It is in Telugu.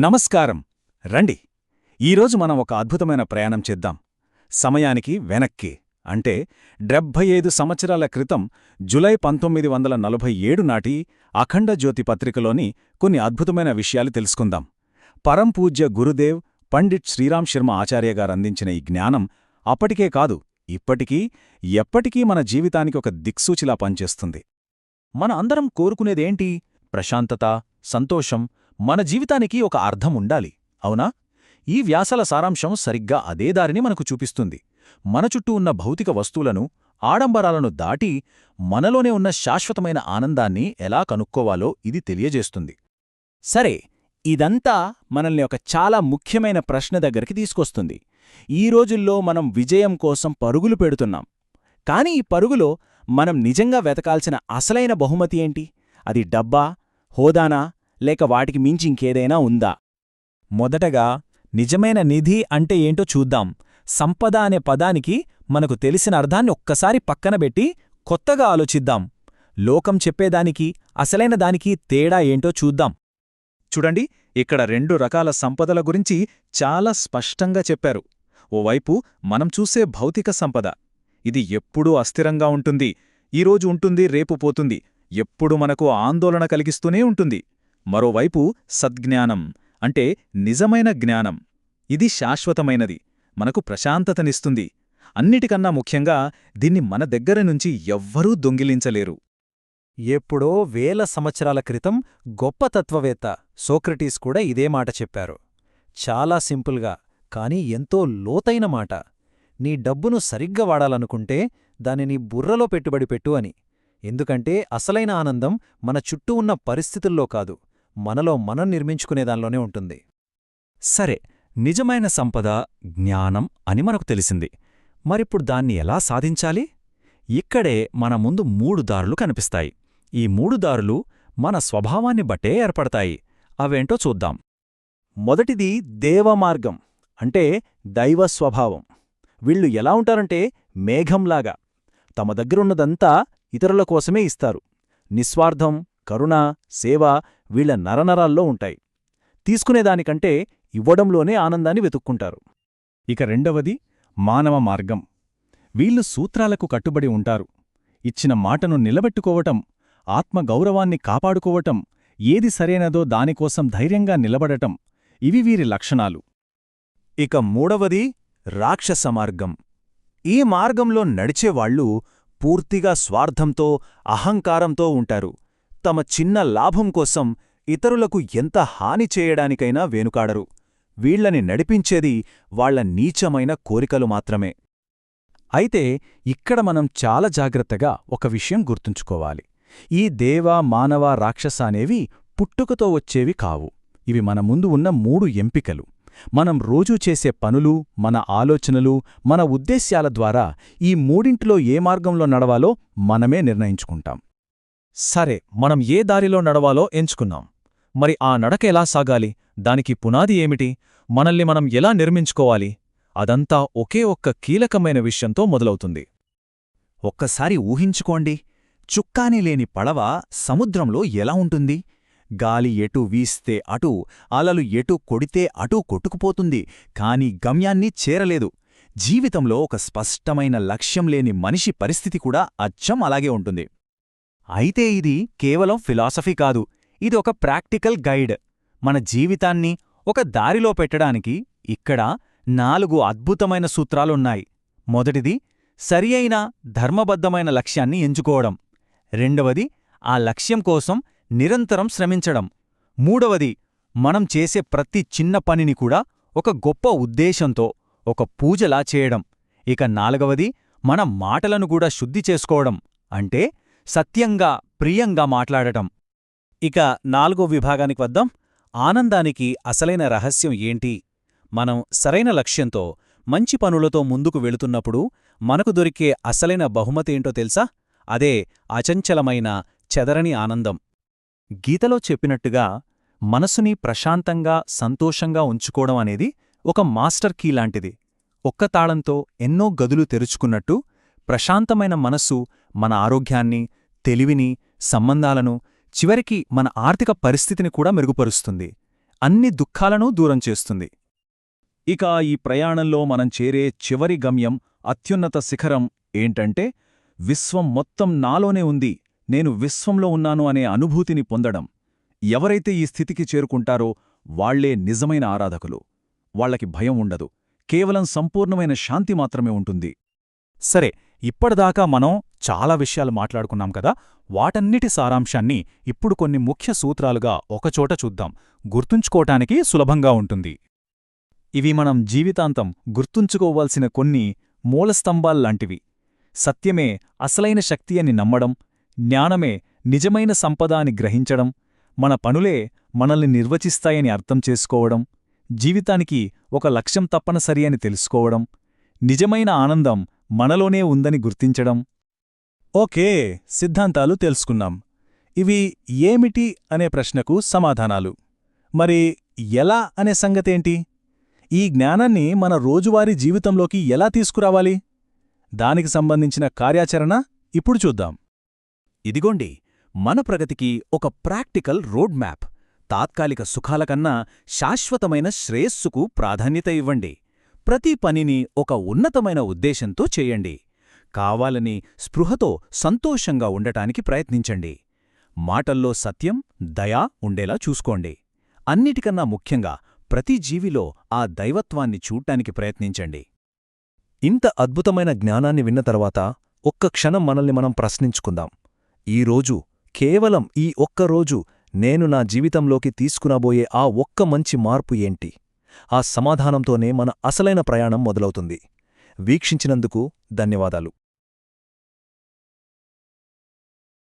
నమస్కారం. రండి, ఈరోజు మనం ఒక అద్భుతమైన ప్రయాణం చేద్దాం. సమయానికి వెనక్కి, అంటే 75 సంవత్సరాల క్రితం జులై 1947 నాటి అఖండ జ్యోతి పత్రికలోని కొన్ని అద్భుతమైన విషయాలు తెలుసుకుందాం. పరంపూజ్య గురుదేవ్ పండిట్ శ్రీరామ్ శర్మ ఆచార్యగారందించిన ఈ జ్ఞానం అప్పటికే కాదు, ఇప్పటికీ ఎప్పటికీ మన జీవితానికి ఒక దిక్సూచిలా పనిచేస్తుంది. మన అందరం కోరుకునేదేంటి? ప్రశాంతత, సంతోషం, మన జీవితానికి ఒక అర్థం ఉండాలి, అవునా? ఈ వ్యాసాల సారాంశం సరిగ్గా అదే దారిని మనకు చూపిస్తుంది. మన చుట్టూ ఉన్న భౌతిక వస్తువులను, ఆడంబరాలను దాటి మనలోనే ఉన్న శాశ్వతమైన ఆనందాన్ని ఎలా కనుక్కోవాలో ఇది తెలియజేస్తుంది. సరే, ఇదంతా మనల్ని ఒక చాలా ముఖ్యమైన ప్రశ్న దగ్గరికి తీసుకొస్తుంది. ఈ రోజుల్లో మనం విజయం కోసం పరుగులు పెడుతున్నాం. కాని ఈ పరుగులో మనం నిజంగా వెతకాల్సిన అసలైన బహుమతి ఏంటి? అది డబ్బా, హోదానా, లేక వాటికి మించి ఇంకేదైనా ఉందా? మొదటగా నిజమైన నిధి అంటే ఏంటో చూద్దాం. సంపద అనే పదానికి మనకు తెలిసిన అర్థాన్ని ఒక్కసారి పక్కనబెట్టి కొత్తగా ఆలోచిద్దాం. లోకం చెప్పేదానికి, అసలైన దానికి తేడా ఏంటో చూద్దాం. చూడండి, ఇక్కడ 2 రకాల సంపదల గురించి చాలా స్పష్టంగా చెప్పారు. ఓవైపు మనం చూసే భౌతిక సంపద. ఇది ఎప్పుడూ అస్థిరంగా ఉంటుంది. ఈరోజు ఉంటుంది, రేపు పోతుంది. ఎప్పుడు మనకు ఆందోళన కలిగిస్తూనే ఉంటుంది. మరోవైపు సద్జ్ఞానం, అంటే నిజమైన జ్ఞానం. ఇది శాశ్వతమైనది, మనకు ప్రశాంతతనిస్తుంది. అన్నిటికన్నా ముఖ్యంగా దీన్ని మన దగ్గర నుంచి ఎవ్వరూ దొంగిలించలేరు. ఎప్పుడో వేల సంవత్సరాల క్రితం గొప్ప తత్వవేత్త సోక్రటీస్ కూడా ఇదే మాట చెప్పారు. చాలా సింపుల్గా, కాని ఎంతో లోతైన మాట. నీ డబ్బును సరిగ్గా వాడాలనుకుంటే దానిని బుర్రలో పెట్టుబడి పెట్టు అని. ఎందుకంటే అసలైన ఆనందం మన చుట్టూ ఉన్న పరిస్థితుల్లో కాదు, మనలో మనం నిర్మించుకునేదానిలోనే ఉంటుంది. సరే, నిజమైన సంపద జ్ఞానం అని మనకు తెలిసింది. మరిప్పుడు దాన్ని ఎలా సాధించాలి? ఇక్కడే మన ముందు 3 దారులు కనిపిస్తాయి. ఈ 3 దారులు మన స్వభావాన్ని బట్టే ఏర్పడతాయి. అవేంటో చూద్దాం. మొదటిది దేవమార్గం, అంటే దైవ స్వభావం. వీళ్ళు ఎలా ఉంటారంటే మేఘంలాగా. తమ దగ్గరున్నదంతా ఇతరుల కోసమే ఇస్తారు. నిస్వార్థం, కరుణ, సేవ వీళ్ల నరనరాల్లో ఉంటాయి. తీసుకునేదానికంటే ఇవ్వడంలోనే ఆనందాన్ని వెతుక్కుంటారు. ఇక రెండవది మానవ మార్గం. వీళ్ళు సూత్రాలకు కట్టుబడి ఉంటారు. ఇచ్చిన మాటను నిలబెట్టుకోవటం, ఆత్మగౌరవాన్ని కాపాడుకోవటం, ఏది సరైనదో దానికోసం ధైర్యంగా నిలబడటం, ఇవి వీరి లక్షణాలు. ఇక మూడవది రాక్షస మార్గం. ఈ మార్గంలో నడిచేవాళ్లు పూర్తిగా స్వార్థంతో, అహంకారంతో ఉంటారు. తమ చిన్న లాభం కోసం ఇతరులకు ఎంత హాని చేయడానికైనా వెనుకాడరు. వీళ్లని నడిపించేది వాళ్ల నీచమైన కోరికలు మాత్రమే. అయితే ఇక్కడ మనం చాలా జాగ్రత్తగా ఒక విషయం గుర్తుంచుకోవాలి. ఈ దేవ, మానవ, రాక్షస అనేవి పుట్టుకతో వచ్చేవి కావు. ఇవి మన ముందు ఉన్న 3 ఎంపికలు. మనం రోజూ చేసే పనులు, మన ఆలోచనలు, మన ఉద్దేశ్యాల ద్వారా ఈ మూడింటిలో ఏ మార్గంలో నడవాలో మనమే నిర్ణయించుకుంటాం. సరే, మనం ఏ దారిలో నడవాలో ఎంచుకున్నాం. మరి ఆ నడక ఎలా సాగాలి? దానికి పునాది ఏమిటి? మనల్ని మనం ఎలా నిర్మించుకోవాలి? అదంతా ఒకే ఒక్క కీలకమైన విషయంతో మొదలవుతుంది. ఒక్కసారి ఊహించుకోండి, చుక్కాని లేని పడవ సముద్రంలో ఎలా ఉంటుంది? గాలి ఎటు వీస్తే అటూ, అలలు ఎటు కొడితే అటూ కొట్టుకుపోతుంది, కాని గమ్యాన్ని చేరలేదు. జీవితంలో ఒక స్పష్టమైన లక్ష్యం లేని మనిషి పరిస్థితి కూడా అచ్చం అలాగే ఉంటుంది. అయితే ఇది కేవలం ఫిలాసఫీ కాదు, ఇది ఒక ప్రాక్టికల్ గైడ్. మన జీవితాన్ని ఒక దారిలో పెట్టడానికి ఇక్కడ 4 అద్భుతమైన సూత్రాలున్నాయి. మొదటిది సరి అయిన ధర్మబద్ధమైన లక్ష్యాన్ని ఎంచుకోవడం. రెండవది ఆ లక్ష్యం కోసం నిరంతరం శ్రమించడం. మూడవది మనం చేసే ప్రతి చిన్న పనిని కూడా ఒక గొప్ప ఉద్దేశంతో, ఒక పూజలా చేయడం. ఇక 4వది మన మాటలను కూడా శుద్ధి చేసుకోవడం, అంటే సత్యంగా, ప్రియంగా మాట్లాడటం. ఇక 4వ విభాగానికి వద్దాం. ఆనందానికి అసలైన రహస్యం ఏంటి? మనం సరైన లక్ష్యంతో, మంచి పనులతో ముందుకు వెళుతున్నప్పుడు మనకు దొరికే అసలైన బహుమతేంటో తెలుసా? అదే అచంచలమైన, చెదరని ఆనందం. గీతలో చెప్పినట్టుగా మనసుని ప్రశాంతంగా, సంతోషంగా ఉంచుకోవడం అనేది ఒక మాస్టర్ కీ లాంటిది. ఒక్క తాళంతో ఎన్నో గదులు తెరుచుకున్నట్టు ప్రశాంతమైన మనస్సు మన ఆరోగ్యాన్ని, తెలివిని, సంబంధాలను, చివరికి మన ఆర్థిక పరిస్థితిని కూడా మెరుగుపరుస్తుంది. అన్ని దుఃఖాలను దూరం చేస్తుంది. ఇక ఈ ప్రయాణంలో మనం చేరే చివరి గమ్యం, అత్యున్నత శిఖరం ఏంటంటే విశ్వం మొత్తం నాలోనే ఉంది, నేను విశ్వంలో ఉన్నాను అనే అనుభూతిని పొందడం. ఎవరైతే ఈ స్థితికి చేరుకుంటారో వాళ్లే నిజమైన ఆరాధకులు. వాళ్లకి భయం ఉండదు, కేవలం సంపూర్ణమైన శాంతి మాత్రమే ఉంటుంది. సరే, ఇప్పటిదాకా మనం చాలా విషయాలు మాట్లాడుకున్నాం కదా, వాటన్నిటి సారాంశాన్ని ఇప్పుడు కొన్ని ముఖ్య సూత్రాలుగా ఒకచోట చూద్దాం. గుర్తుంచుకోటానికి సులభంగా ఉంటుంది. ఇవి మనం జీవితాంతం గుర్తుంచుకోవాల్సిన కొన్ని మూలస్తంభాల్లాంటివి. సత్యమే అసలైన శక్తి అని నమ్మడం, జ్ఞానమే నిజమైన సంపద అని గ్రహించడం, మన పనులే మనల్ని నిర్వచిస్తాయని అర్థం చేసుకోవడం, జీవితానికి ఒక లక్ష్యం తప్పనిసరి అని తెలుసుకోవడం, నిజమైన ఆనందం మనలోనే ఉందని గుర్తించడం. ఓకే, సిద్ధాంతాలు తెలుసుకున్నాం. ఇవి ఏమిటి అనే ప్రశ్నకు సమాధానాలు. మరి ఎలా అనే సంగతేంటి? ఈ జ్ఞానాన్ని మన రోజువారీ జీవితంలోకి ఎలా తీసుకురావాలి? దానికి సంబంధించిన కార్యాచరణ ఇప్పుడు చూద్దాం. ఇదిగోండి మన ప్రగతికి ఒక ప్రాక్టికల్ రోడ్ మ్యాప్. తాత్కాలిక సుఖాలకన్నా శాశ్వతమైన శ్రేయస్సుకు ప్రాధాన్యత ఇవ్వండి. ప్రతి పనిని ఒక ఉన్నతమైన ఉద్దేశంతో చేయండి. కావాలని స్పృహతో సంతోషంగా ఉండటానికి ప్రయత్నించండి. మాటల్లో సత్యం, దయ ఉండేలా చూసుకోండి. అన్నిటికన్నా ముఖ్యంగా ప్రతి జీవిలో ఆ దైవత్వాన్ని చూడ్డానికి ప్రయత్నించండి. ఇంత అద్భుతమైన జ్ఞానాన్ని విన్న తర్వాత ఒక్క క్షణం మనల్ని మనం ప్రశ్నించుకుందాం. ఈరోజు, కేవలం ఈ ఒక్కరోజు నేను నా జీవితంలోకి తీసుకునబోయే ఆ ఒక్క మంచి మార్పు ఏంటి? ఆ సమాధానంతోనే మన అసలైన ప్రయాణం మొదలవుతుంది. వీక్షించినందుకు ధన్యవాదాలు.